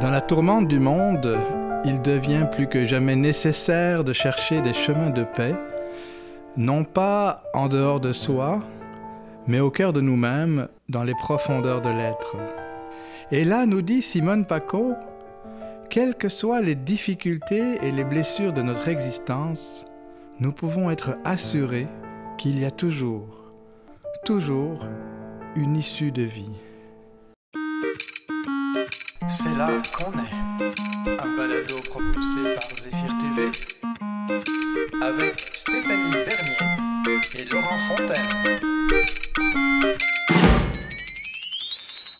Dans la tourmente du monde, il devient plus que jamais nécessaire de chercher des chemins de paix, non pas en dehors de soi, mais au cœur de nous-mêmes, dans les profondeurs de l'être. Et là, nous dit Simone Paco, quelles que soient les difficultés et les blessures de notre existence, nous pouvons être assurés qu'il y a toujours une issue de vie. C'est là qu'on est. Un balado propulsé par Zéphyr TV avec Stéphanie Bernier et Laurent Fontaine.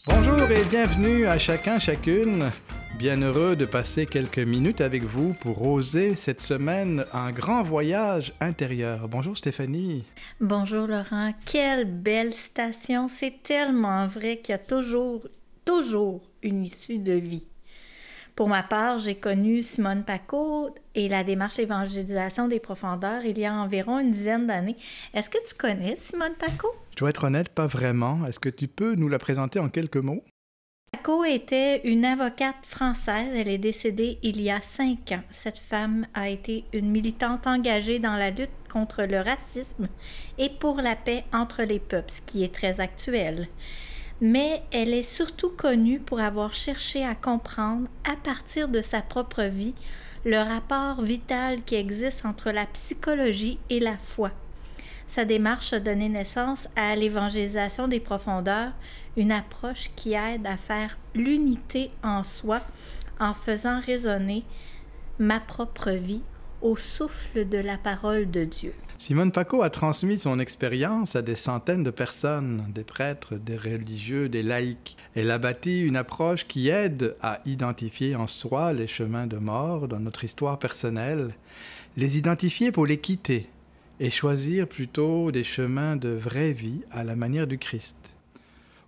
Bonjour et bienvenue à chacun, chacune. Bien heureux de passer quelques minutes avec vous pour oser cette semaine un grand voyage intérieur. Bonjour Stéphanie. Bonjour Laurent. Quelle belle citation. C'est tellement vrai qu'il y a toujours une issue de vie. Pour ma part, j'ai connu Simone Paco et la démarche d'évangélisation des profondeurs il y a environ une dizaine d'années. Est-ce que tu connais Simone Paco? Je dois être honnête, pas vraiment. Est-ce que tu peux nous la présenter en quelques mots? Paco était une avocate française. Elle est décédée il y a 5 ans. Cette femme a été une militante engagée dans la lutte contre le racisme et pour la paix entre les peuples, ce qui est très actuel. Mais elle est surtout connue pour avoir cherché à comprendre, à partir de sa propre vie, le rapport vital qui existe entre la psychologie et la foi. Sa démarche a donné naissance à l'évangélisation des profondeurs, une approche qui aide à faire l'unité en soi en faisant résonner ma propre vie au souffle de la parole de Dieu. Simone Paco a transmis son expérience à des centaines de personnes, des prêtres, des religieux, des laïcs. Elle a bâti une approche qui aide à identifier en soi les chemins de mort dans notre histoire personnelle, les identifier pour les quitter et choisir plutôt des chemins de vraie vie à la manière du Christ.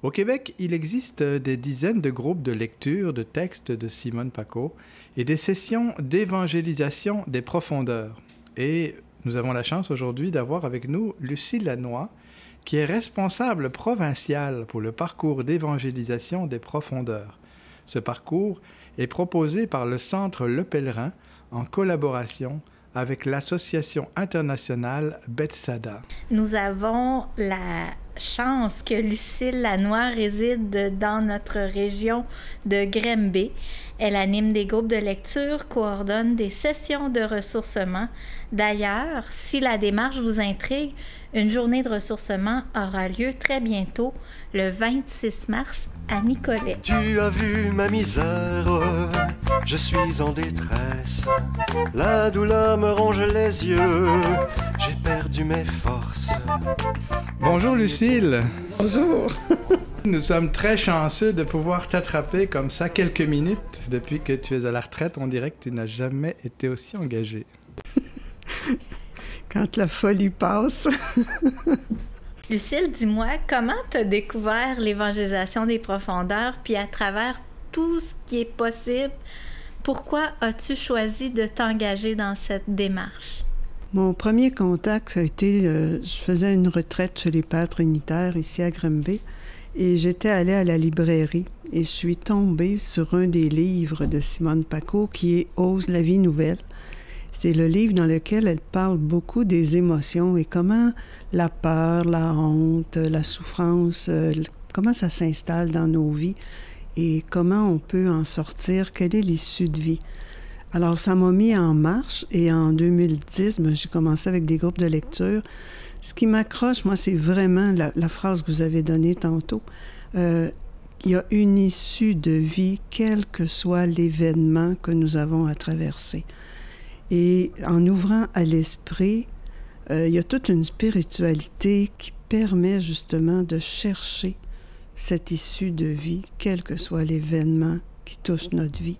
Au Québec, il existe des dizaines de groupes de lecture de textes de Simone Paco et des sessions d'évangélisation des profondeurs. Et nous avons la chance aujourd'hui d'avoir avec nous Lucille Lanois, qui est responsable provinciale pour le parcours d'évangélisation des profondeurs. Ce parcours est proposé par le Centre Le Pèlerin en collaboration avec l'Association internationale Bethsada. Nous avons la chance que Lucille Lanois réside dans notre région de Granby. Elle anime des groupes de lecture, coordonne des sessions de ressourcement. D'ailleurs, si la démarche vous intrigue, une journée de ressourcement aura lieu très bientôt, le 26 mars, à Nicolet. Tu as vu ma misère, je suis en détresse. La douleur me ronge les yeux, j'ai perdu mes forces. Bonjour Lucille. Bonjour. Nous sommes très chanceux de pouvoir t'attraper comme ça quelques minutes. Depuis que tu es à la retraite, on dirait que tu n'as jamais été aussi engagée. Quand la folie passe. Lucille, dis-moi, comment tu as découvert l'évangélisation des profondeurs, puis à travers tout ce qui est possible, pourquoi as-tu choisi de t'engager dans cette démarche? Mon premier contact, ça a été, je faisais une retraite chez les Pères Trinitaires ici à Granby, et j'étais allée à la librairie, et je suis tombée sur un des livres de Simone Paco qui est « Ose la vie nouvelle ». C'est le livre dans lequel elle parle beaucoup des émotions et comment la peur, la honte, la souffrance, comment ça s'installe dans nos vies et comment on peut en sortir, quelle est l'issue de vie. Alors, ça m'a mis en marche et en 2010, j'ai commencé avec des groupes de lecture. Ce qui m'accroche, moi, c'est vraiment la phrase que vous avez donnée tantôt. Il y a une issue de vie, quel que soit l'événement que nous avons à traverser. Et en ouvrant à l'esprit, il y a toute une spiritualité qui permet justement de chercher cette issue de vie, quel que soit l'événement qui touche notre vie.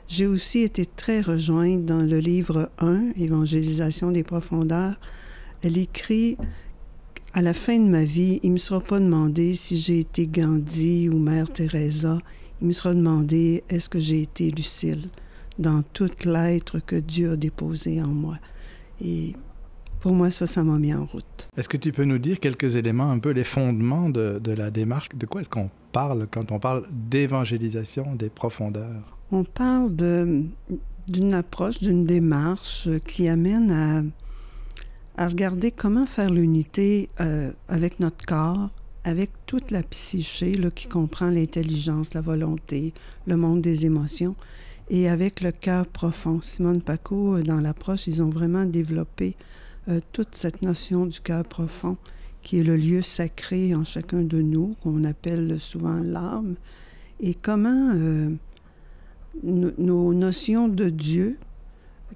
J'ai aussi été très rejointe dans le livre 1, Évangélisation des profondeurs. Elle écrit « À la fin de ma vie, il ne me sera pas demandé si j'ai été Gandhi ou Mère Teresa. Il me sera demandé est-ce que j'ai été Lucille dans tout l'être que Dieu a déposé en moi. » Et pour moi, ça m'a mis en route. Est-ce que tu peux nous dire quelques éléments, un peu les fondements de la démarche? De quoi est-ce qu'on parle quand on parle d'évangélisation des profondeurs? On parle d'une approche, d'une démarche qui amène à regarder comment faire l'unité avec notre corps, avec toute la psyché là, qui comprend l'intelligence, la volonté, le monde des émotions, et avec le cœur profond. Simone Paco, dans l'approche, ils ont vraiment développé toute cette notion du cœur profond, qui est le lieu sacré en chacun de nous, qu'on appelle souvent l'âme, et comment nos notions de Dieu,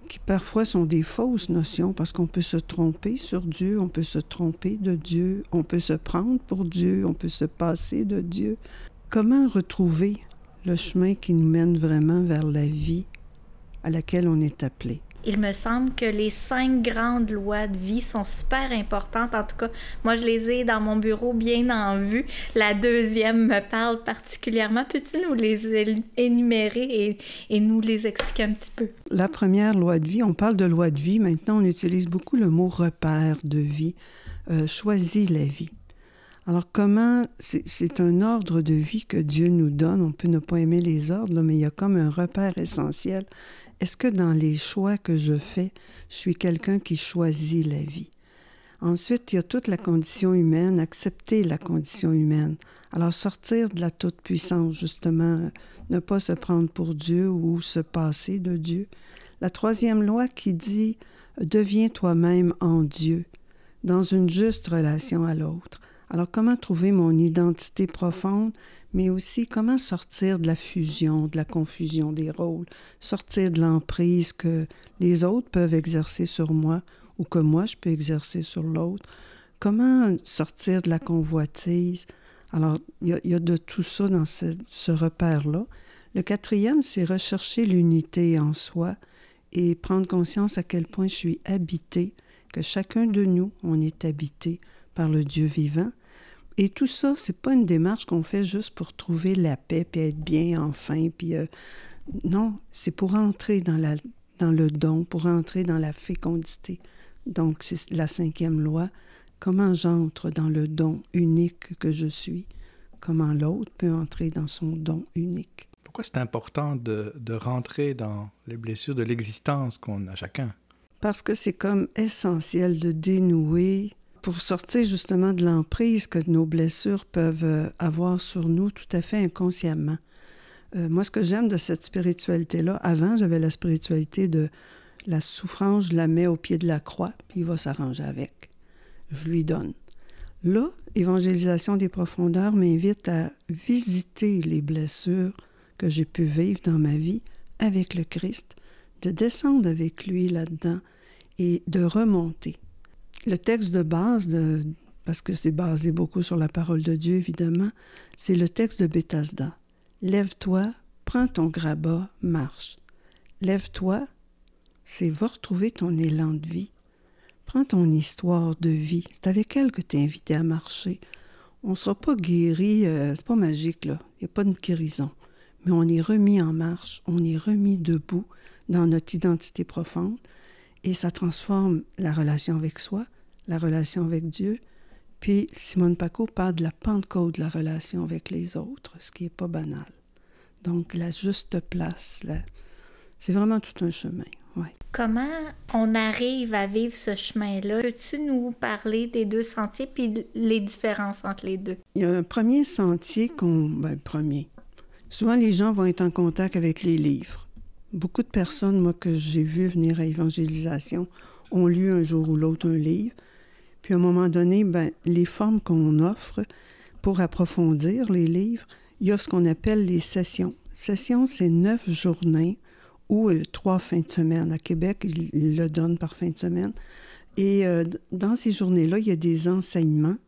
qui parfois sont des fausses notions, parce qu'on peut se tromper sur Dieu, on peut se tromper de Dieu, on peut se prendre pour Dieu, on peut se passer de Dieu. Comment retrouver le chemin qui nous mène vraiment vers la vie à laquelle on est appelé? Il me semble que les 5 grandes lois de vie sont super importantes. En tout cas, moi, je les ai dans mon bureau bien en vue. La 2e me parle particulièrement. Peux-tu nous les énumérer et nous les expliquer un petit peu? La première loi de vie, on parle de loi de vie. Maintenant, on utilise beaucoup le mot repère de vie. Choisis la vie. Alors, comment... C'est un ordre de vie que Dieu nous donne. On peut ne pas aimer les ordres, là, mais il y a comme un repère essentiel. Est-ce que dans les choix que je fais, je suis quelqu'un qui choisit la vie? Ensuite, il y a toute la condition humaine, accepter la condition humaine. Alors, sortir de la toute-puissance, justement, ne pas se prendre pour Dieu ou se passer de Dieu. La 3e loi qui dit « Deviens toi-même en Dieu », dans une juste relation à l'autre. Alors, comment trouver mon identité profonde, mais aussi comment sortir de la fusion, de la confusion des rôles, sortir de l'emprise que les autres peuvent exercer sur moi ou que moi, je peux exercer sur l'autre. Comment sortir de la convoitise? Alors, il y a de tout ça dans ce repère-là. Le 4e, c'est rechercher l'unité en soi et prendre conscience à quel point je suis habité, que chacun de nous, on est habité par le Dieu vivant. Et tout ça, c'est pas une démarche qu'on fait juste pour trouver la paix, puis être bien enfin, puis non, c'est pour entrer dans le don, pour entrer dans la fécondité. Donc, c'est la 5e loi. Comment j'entre dans le don unique que je suis? Comment l'autre peut entrer dans son don unique? Pourquoi c'est important de rentrer dans les blessures de l'existence qu'on a chacun? Parce que c'est comme essentiel de dénouer pour sortir justement de l'emprise que nos blessures peuvent avoir sur nous tout à fait inconsciemment. Moi, ce que j'aime de cette spiritualité-là, avant, j'avais la spiritualité de la souffrance, je la mets au pied de la croix, puis il va s'arranger avec. Je lui donne. Là, Évangélisation des profondeurs m'invite à visiter les blessures que j'ai pu vivre dans ma vie avec le Christ, de descendre avec lui là-dedans et de remonter. Le texte de base, parce que c'est basé beaucoup sur la parole de Dieu, évidemment, c'est le texte de Bethesda. « Lève-toi, prends ton grabat, marche. » Lève-toi, c'est va retrouver ton élan de vie. Prends ton histoire de vie. C'est avec elle que tu es invité à marcher. On ne sera pas guéri, c'est pas magique, là. Il n'y a pas de guérison. Mais on est remis en marche, on est remis debout dans notre identité profonde. Et ça transforme la relation avec soi, la relation avec Dieu. Puis Simone Paco parle de la Pentecôte de la relation avec les autres, ce qui n'est pas banal. Donc la juste place, c'est vraiment tout un chemin. Ouais. Comment on arrive à vivre ce chemin-là? Peux-tu nous parler des 2 sentiers puis les différences entre les deux? Il y a un premier sentier premier. Souvent, les gens vont être en contact avec les livres. Beaucoup de personnes, moi, que j'ai vues venir à évangélisation, ont lu un jour ou l'autre un livre. Puis à un moment donné, les formes qu'on offre pour approfondir les livres, il y a ce qu'on appelle les sessions. Sessions, c'est 9 journées ou 3 fins de semaine. À Québec, ils le donnent par fin de semaine. Et dans ces journées-là, il y a des enseignements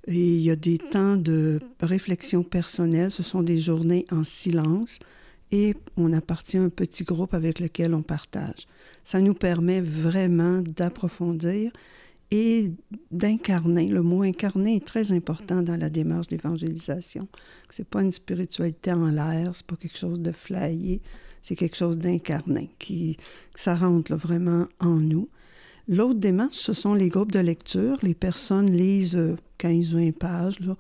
et il y a des temps de réflexion personnelle. Ce sont des journées en silence. Et on appartient à un petit groupe avec lequel on partage. Ça nous permet vraiment d'approfondir et d'incarner. Le mot « incarner » est très important dans la démarche d'évangélisation. C'est pas une spiritualité en l'air, c'est pas quelque chose de flyé, c'est quelque chose d'incarné, que ça rentre là, vraiment en nous. L'autre démarche, ce sont les groupes de lecture. Les personnes lisent 15-20 pages là,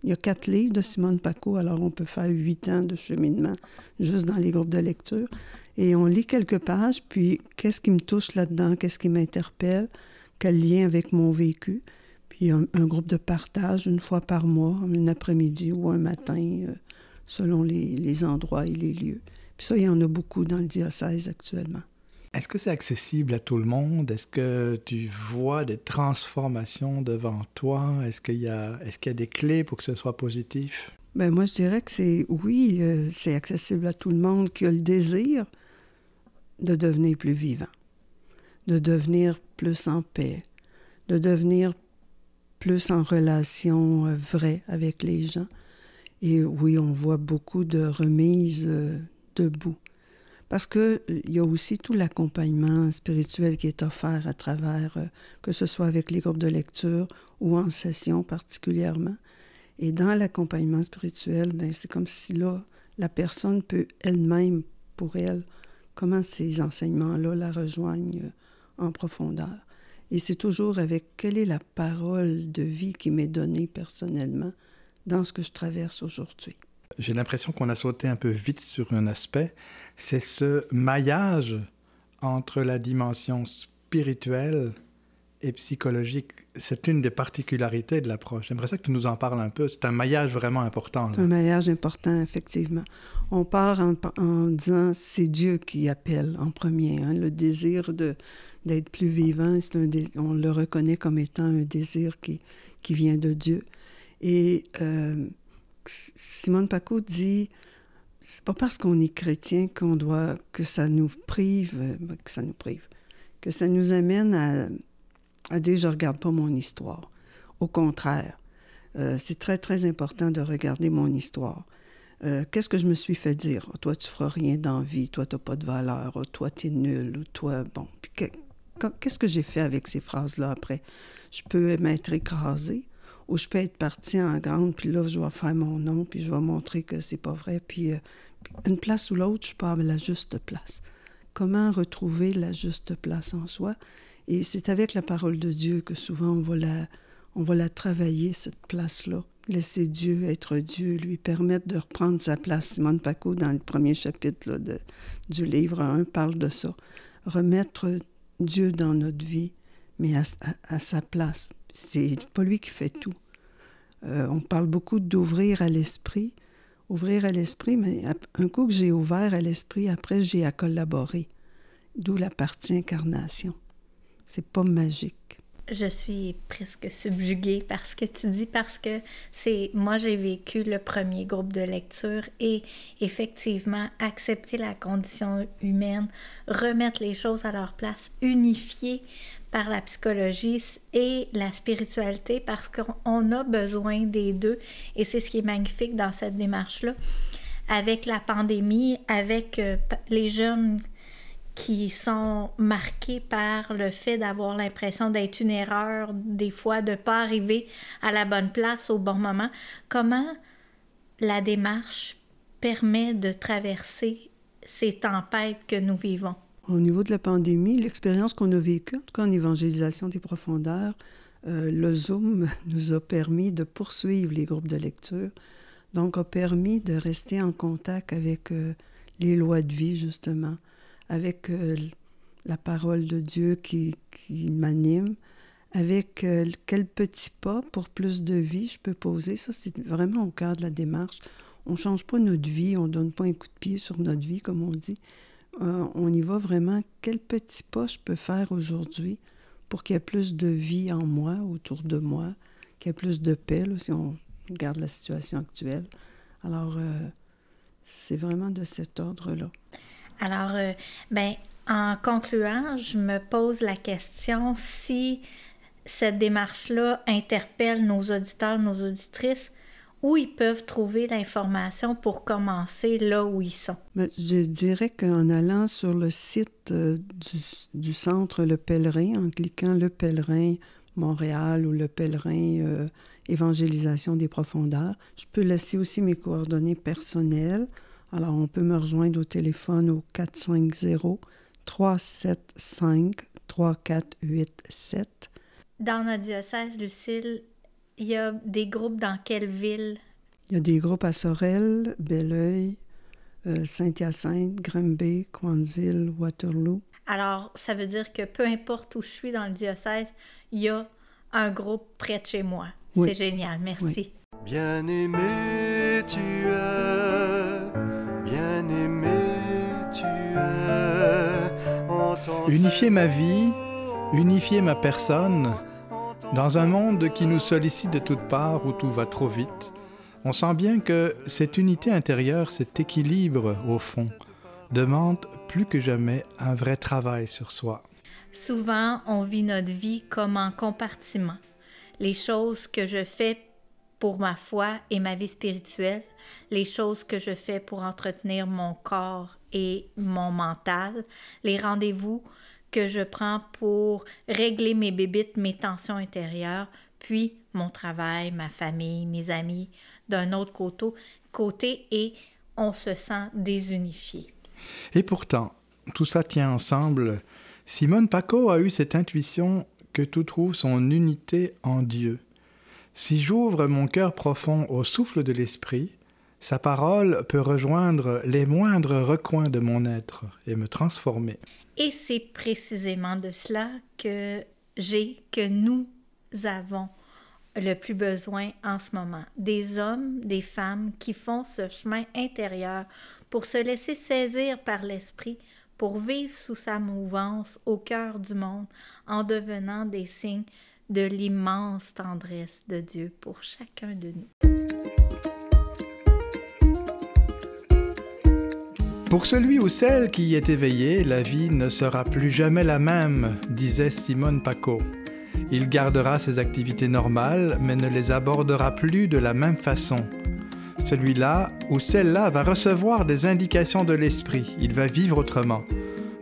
Il y a 4 livres de Simone Paco, alors on peut faire 8 ans de cheminement juste dans les groupes de lecture. Et on lit quelques pages, puis qu'est-ce qui me touche là-dedans, qu'est-ce qui m'interpelle, quel lien avec mon vécu. Puis un groupe de partage une fois par mois, un après-midi ou un matin, selon les endroits et les lieux. Puis ça, il y en a beaucoup dans le diocèse actuellement. Est-ce que c'est accessible à tout le monde? Est-ce que tu vois des transformations devant toi? Est-ce qu'il y a des clés pour que ce soit positif? Bien, moi, je dirais que c'est accessible à tout le monde qui a le désir de devenir plus vivant, de devenir plus en paix, de devenir plus en relation vraie avec les gens. Et oui, on voit beaucoup de remises debout. Parce qu'il y a aussi tout l'accompagnement spirituel qui est offert à travers, que ce soit avec les groupes de lecture ou en session particulièrement. Et dans l'accompagnement spirituel, bien, c'est comme si là, la personne peut elle-même, pour elle, comment ces enseignements-là la rejoignent en profondeur. Et c'est toujours avec quelle est la parole de vie qui m'est donnée personnellement dans ce que je traverse aujourd'hui. J'ai l'impression qu'on a sauté un peu vite sur un aspect, c'est ce maillage entre la dimension spirituelle et psychologique. C'est une des particularités de l'approche. J'aimerais ça que tu nous en parles un peu. C'est un maillage vraiment important. Là. C'est un maillage important, effectivement. On part en disant c'est Dieu qui appelle en premier. Hein, le désir d'être plus vivant, on le reconnaît comme étant un désir qui vient de Dieu. Et Simone Paco dit, c'est pas parce qu'on est chrétien que ça nous amène à dire je regarde pas mon histoire. Au contraire, c'est très très important de regarder mon histoire. Qu'est-ce que je me suis fait dire? Oh, toi tu feras rien dans la vie, toi t'as pas de valeur, oh, toi t'es nul, ou toi bon. Puis qu'est-ce que j'ai fait avec ces phrases-là après? Je peux m'être écrasée. Ou je peux être partie en grande, puis là, je vais faire mon nom, puis je vais montrer que c'est pas vrai. Puis une place ou l'autre, je pars à la juste place. Comment retrouver la juste place en soi? Et c'est avec la parole de Dieu que souvent on va la travailler, cette place-là. Laisser Dieu être Dieu, lui permettre de reprendre sa place. Simone Paco, dans le premier chapitre là, du livre 1, parle de ça. Remettre Dieu dans notre vie, mais à sa place. C'est pas lui qui fait tout. On parle beaucoup d'ouvrir à l'esprit. Ouvrir à l'esprit, mais un coup que j'ai ouvert à l'esprit, après j'ai à collaborer. D'où la partie incarnation. C'est pas magique. Je suis presque subjuguée par ce que tu dis, parce que moi j'ai vécu le premier groupe de lecture et effectivement accepter la condition humaine, remettre les choses à leur place, unifier par la psychologie et la spiritualité, parce qu'on a besoin des deux, et c'est ce qui est magnifique dans cette démarche-là. Avec la pandémie, avec les jeunes qui sont marqués par le fait d'avoir l'impression d'être une erreur, des fois de ne pas arriver à la bonne place au bon moment, comment la démarche permet de traverser ces tempêtes que nous vivons? Au niveau de la pandémie, l'expérience qu'on a vécue, en tout cas en évangélisation des profondeurs, le Zoom nous a permis de poursuivre les groupes de lecture, donc a permis de rester en contact avec les lois de vie, justement, avec la parole de Dieu qui m'anime, avec quel petit pas pour plus de vie je peux poser. Ça, c'est vraiment au cœur de la démarche. On ne change pas notre vie, on ne donne pas un coup de pied sur notre vie, comme on dit. On y va vraiment, quel petit pas je peux faire aujourd'hui pour qu'il y ait plus de vie en moi, autour de moi, qu'il y ait plus de paix, là, si on regarde la situation actuelle. Alors, c'est vraiment de cet ordre-là. Alors, en concluant, je me pose la question si cette démarche-là interpelle nos auditeurs, nos auditrices, où ils peuvent trouver l'information pour commencer là où ils sont. Je dirais qu'en allant sur le site du centre Le Pèlerin, en cliquant Le Pèlerin Montréal ou Le Pèlerin Évangélisation des profondeurs, je peux laisser aussi mes coordonnées personnelles. Alors, on peut me rejoindre au téléphone au 450-375-3487. Dans notre diocèse, Lucille, Il y a des groupes dans quelle ville? Il y a des groupes à Sorel, Belleuil, Saint-Hyacinthe, Granby, Cowansville, Waterloo. Alors, ça veut dire que peu importe où je suis dans le diocèse, il y a un groupe près de chez moi. Oui. C'est génial, merci. Oui. Bien-aimé tu es, bien-aimé tu es. Unifier ma vie, unifier ma personne, dans un monde qui nous sollicite de toutes parts où tout va trop vite, on sent bien que cette unité intérieure, cet équilibre au fond, demande plus que jamais un vrai travail sur soi. Souvent, on vit notre vie comme en compartiments. Les choses que je fais pour ma foi et ma vie spirituelle, les choses que je fais pour entretenir mon corps et mon mental, les rendez-vous que je prends pour régler mes bébites, mes tensions intérieures, puis mon travail, ma famille, mes amis, d'un autre côté et on se sent désunifié. Et pourtant, tout ça tient ensemble. Simone Paco a eu cette intuition que tout trouve son unité en Dieu. Si j'ouvre mon cœur profond au souffle de l'Esprit, sa parole peut rejoindre les moindres recoins de mon être et me transformer. Et c'est précisément de cela que nous avons le plus besoin en ce moment. Des hommes, des femmes qui font ce chemin intérieur pour se laisser saisir par l'Esprit, pour vivre sous sa mouvance au cœur du monde en devenant des signes de l'immense tendresse de Dieu pour chacun de nous. Pour celui ou celle qui y est éveillé, la vie ne sera plus jamais la même, disait Simone Paco. Il gardera ses activités normales, mais ne les abordera plus de la même façon. Celui-là ou celle-là va recevoir des indications de l'esprit, il va vivre autrement.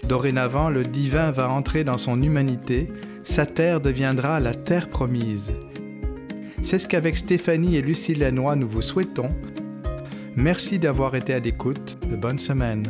Dorénavant, le divin va entrer dans son humanité, sa terre deviendra la terre promise. C'est ce qu'avec Stéphanie et Lucie Lannoy nous vous souhaitons. Merci d'avoir été à l'écoute. Bonne semaine.